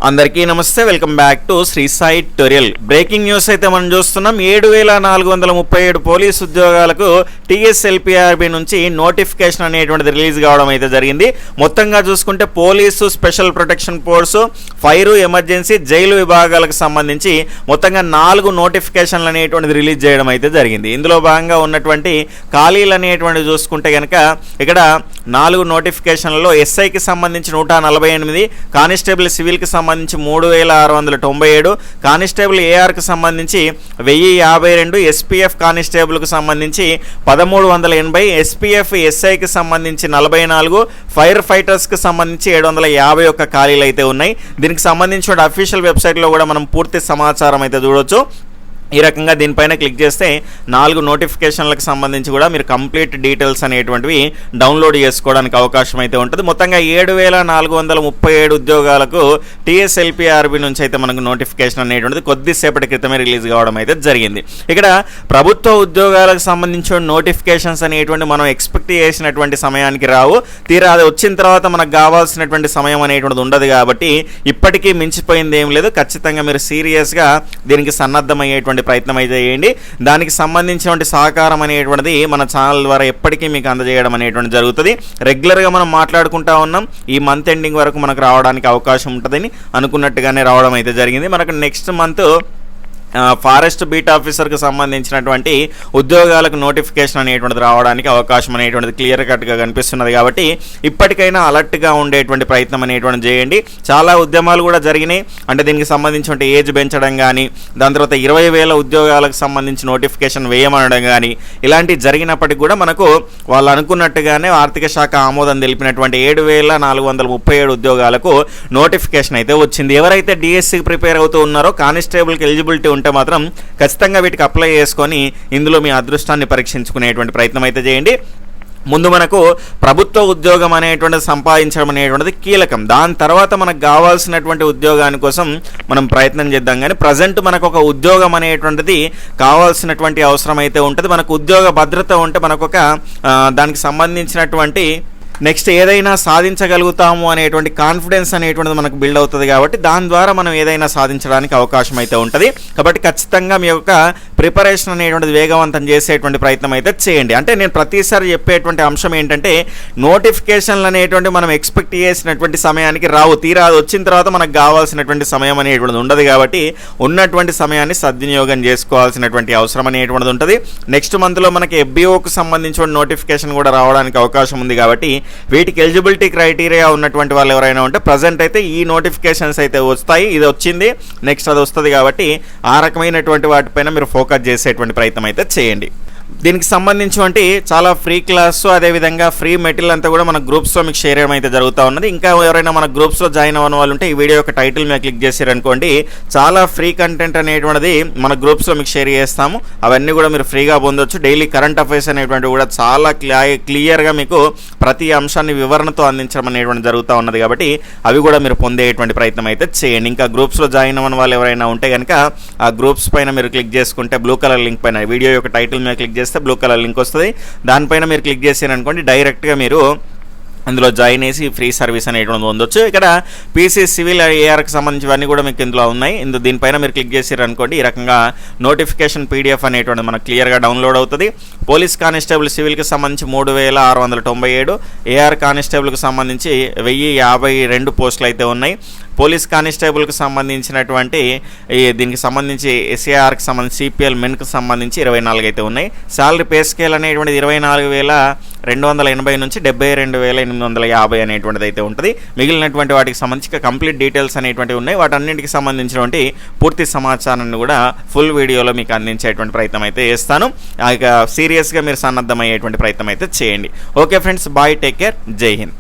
అందరికీ నమస్తే, welcome back to Sri Sai tutorial. Breaking news అయితే మనం చూస్తున్నాం. 7437 పోలీస్ ఉద్యోగాలకు టీఎస్ఎల్పిఆర్బి నుంచి నోటిఫికేషన్ అనేటువంటిది రిలీజ్ కావడం అయితే జరిగింది. మొత్తంగా చూసుకుంటే police, special protection force, fire, emergency, jail విభాగాలకు సంబంధించి మొత్తంగా 4 నోటిఫికేషన్లు అనేటువంటిది రిలీజ్ చేయడం అయితే జరిగింది. ఇందులో భాగంగా ఉన్నటువంటి ఖాళీలు అనేటువంటివి చూసుకుంటే కనుక ఇక్కడ 4 నోటిఫికేషన్లలో ఎస్ఐకి సంబంధించి 148, కానిస్టేబుల్ సివిల్కి సంబంధించి 3697, కానిస్టేబుల్ ఏఆర్కి సంబంధించి 1052, ఎస్పీఎఫ్ కానిస్టేబుల్కి సంబంధించి 1380, ఎస్పీఎఫ్ ఎస్ఐకి సంబంధించి 44, ఫైర్ ఫైటర్స్కి సంబంధించి 751 ఖాళీలు అయితే ఉన్నాయి. దీనికి సంబంధించిన అఫీషియల్ వెబ్సైట్లో కూడా మనం పూర్తి సమాచారం అయితే చూడొచ్చు. ఈ రకంగా దీనిపైన క్లిక్ చేస్తే 4 నోటిఫికేషన్లకు సంబంధించి కూడా మీరు కంప్లీట్ డీటెయిల్స్ అనేటువంటివి డౌన్లోడ్ చేసుకోవడానికి అవకాశం అయితే ఉంటుంది. మొత్తంగా 7437 ఉద్యోగాలకు టీఎస్ఎల్పిఆర్బి నుంచి అయితే మనకు నోటిఫికేషన్ అనేటువంటిది కొద్దిసేపటి క్రితమే రిలీజ్ కావడం అయితే జరిగింది. ఇక్కడ ప్రభుత్వ ఉద్యోగాలకు సంబంధించిన నోటిఫికేషన్స్ అనేటువంటి మనం ఎక్స్పెక్ట్ చేసినటువంటి సమయానికి రావు. తీరా అది వచ్చిన తర్వాత మనకు కావాల్సినటువంటి సమయం అనేటువంటిది ఉండదు. కాబట్టి ఇప్పటికీ మించిపోయింది ఏం లేదు. ఖచ్చితంగా మీరు సీరియస్గా దీనికి సన్నద్ధమయ్యేటువంటి ప్రయత్నం అయితే చేయండి. దానికి సంబంధించినటువంటి సహకారం అనేటువంటిది మన ఛానల్ ద్వారా ఎప్పటికీ మీకు అందజేయడం అనేటువంటి జరుగుతుంది. రెగ్యులర్గా మనం మాట్లాడుకుంటా ఉన్నాం. ఈ మంత్ ఎండింగ్ వరకు మనకు రావడానికి అవకాశం ఉంటుందని అనుకున్నట్టుగానే రావడం అయితే జరిగింది. మనకు నెక్స్ట్ మంత్ ఫారెస్ట్ బీట్ ఆఫీసర్కి సంబంధించినటువంటి ఉద్యోగాలకు నోటిఫికేషన్ అనేటువంటిది రావడానికి అవకాశం అనేటువంటిది క్లియర్ కట్గా కనిపిస్తున్నది. కాబట్టి ఇప్పటికైనా అలర్ట్గా ఉండేటువంటి ప్రయత్నం అనేటువంటిది చేయండి. చాలా ఉద్యమాలు కూడా జరిగినాయి. అంటే దీనికి సంబంధించిన ఏజ్ పెంచడం కానీ, దాని తర్వాత 20,000 ఉద్యోగాలకు సంబంధించి నోటిఫికేషన్ వేయమనడం కానీ, ఇలాంటివి జరిగినప్పటికీ కూడా మనకు వాళ్ళు అనుకున్నట్టుగానే ఆర్థిక శాఖ ఆమోదం తెలిపినటువంటి 7437 ఉద్యోగాలకు నోటిఫికేషన్ అయితే వచ్చింది. ఎవరైతే డిఎస్సికి ప్రిపేర్ అవుతూ ఉన్నారో కానిస్టేబుల్కి ఎలిజిబిలిటీ ఉంటే మాత్రం ఖచ్చితంగా వీటికి అప్లై చేసుకొని ఇందులో మీ అదృష్టాన్ని పరీక్షించుకునేటువంటి ప్రయత్నం అయితే చేయండి. ముందు మనకు ప్రభుత్వ ఉద్యోగం అనేటువంటిది సంపాదించడం అనేటువంటిది కీలకం. దాని తర్వాత మనకు కావాల్సినటువంటి ఉద్యోగాని కోసం మనం ప్రయత్నం చేద్దాం. కానీ ప్రజెంట్ మనకు ఒక ఉద్యోగం అనేటువంటిది కావాల్సినటువంటి అవసరం అయితే ఉంటుంది. మనకు ఉద్యోగ భద్రత ఉంటే మనకు ఒక దానికి సంబంధించినటువంటి నెక్స్ట్ ఏదైనా సాధించగలుగుతాము అనేటువంటి కాన్ఫిడెన్స్ అనేటువంటిది మనకు బిల్డ్ అవుతుంది. కాబట్టి దాని ద్వారా మనం ఏదైనా సాధించడానికి అవకాశం అయితే ఉంటుంది. కాబట్టి ఖచ్చితంగా మీ యొక్క ప్రిపరేషన్ అనేటువంటిది వేగవంతం చేసేటువంటి ప్రయత్నం అయితే చేయండి. అంటే నేను ప్రతిసారి చెప్పేటువంటి అంశం ఏంటంటే నోటిఫికేషన్లు అనేటువంటి మనం ఎక్స్పెక్ట్ చేసినటువంటి సమయానికి రావు. తీరా వచ్చిన తర్వాత మనకు కావాల్సినటువంటి సమయం అనేటువంటిది ఉండదు. కాబట్టి ఉన్నటువంటి సమయాన్ని సద్వినియోగం చేసుకోవాల్సినటువంటి అవసరం అనేటువంటిది ఉంటుంది. నెక్స్ట్ మంత్లో మనకి ఎఫ్బిఓకి సంబంధించిన నోటిఫికేషన్ కూడా రావడానికి అవకాశం ఉంది. కాబట్టి వీటికి ఎలిజిబిలిటీ క్రైటీరియా ఉన్నటువంటి వాళ్ళు ఎవరైనా ఉంటే ప్రజెంట్ అయితే ఈ నోటిఫికేషన్స్ అయితే వస్తాయి. ఇది వచ్చింది, నెక్స్ట్ అది వస్తుంది. కాబట్టి ఆ రకమైనటువంటి వాటిపైన మీరు ఫోకస్ చేసేటువంటి ప్రయత్నం అయితే చేయండి. దీనికి సంబంధించి చాలా ఫ్రీ క్లాసు, అదేవిధంగా ఫ్రీ మెటీరియల్ అంతా కూడా మన గ్రూప్స్లో మీకు షేర్ చేయడం అయితే జరుగుతూ ఉన్నది. ఇంకా ఎవరైనా మన గ్రూప్స్లో జాయిన్ అవ్వని వాళ్ళు ఉంటే ఈ వీడియో యొక్క టైటిల్ మీద క్లిక్ చేశారనుకోండి, చాలా ఫ్రీ కంటెంట్ అనేటువంటిది మన గ్రూప్స్లో మీకు షేర్ చేస్తాము. అవన్నీ కూడా మీరు ఫ్రీగా పొందొచ్చు. డైలీ కరెంట్ అఫైర్స్ అనేటువంటివి కూడా చాలా క్లియర్గా మీకు ప్రతి అంశాన్ని వివరణతో అందించడం అనేటువంటి జరుగుతూ ఉన్నది. కాబట్టి అవి కూడా మీరు పొందేటువంటి ప్రయత్నం అయితే చేయండి. ఇంకా గ్రూప్స్లో జాయిన్ అవ్వని వాళ్ళు ఎవరైనా ఉంటే కనుక ఆ గ్రూప్స్ పైన మీరు క్లిక్ చేసుకుంటే బ్లూ కలర్ లింక్ పైన వీడియో యొక్క టైటిల్ మీద క్లిక్ చేస్తే బ్లూ కలర్ లింక్ వస్తుంది. దానిపైన మీరు క్లిక్ చేసారనుకోండి, డైరెక్ట్గా మీరు అందులో జాయిన్ చేసి ఫ్రీ సర్వీస్ అనేటువంటి పొందొచ్చు. ఇక్కడ పీసీ, సివిల్, ఏఆర్కి సంబంధించివన్నీ కూడా మీకు ఇందులో ఉన్నాయి. దీనిపైన మీరు క్లిక్ చేసారనుకోండి, ఈ రకంగా నోటిఫికేషన్ పీడిఎఫ్ అనేటువంటి మనకు క్లియర్గా డౌన్లోడ్ అవుతుంది. పోలీస్ కానిస్టేబుల్ సివిల్కి సంబంధించి 3697, ఏఆర్ కానిస్టేబుల్కి సంబంధించి 1052 పోస్టులు అయితే ఉన్నాయి. పోలీస్ కానిస్టేబుల్కి సంబంధించినటువంటి దీనికి సంబంధించి ఎస్ఏఆర్కి సంబంధించి సిపిఎల్ మెన్కి సంబంధించి 24 అయితే ఉన్నాయి. శాలరీ పే స్కేల్ అనేటువంటిది 24,280 నుంచి 72,850 అనేటువంటిది అయితే ఉంటుంది. మిగిలినటువంటి వాటికి సంబంధించి కంప్లీట్ డీటెయిల్స్ అనేటువంటివి ఉన్నాయి. వాటన్నింటికి సంబంధించినటువంటి పూర్తి సమాచారాన్ని కూడా ఫుల్ వీడియోలో మీకు అందించేటువంటి ప్రయత్నం అయితే చేస్తాను. ఇక సీరియస్గా మీరు సన్నద్ధమయ్యేటువంటి ప్రయత్నం అయితే చేయండి. Okay friends, bye, take care, జై హింద్.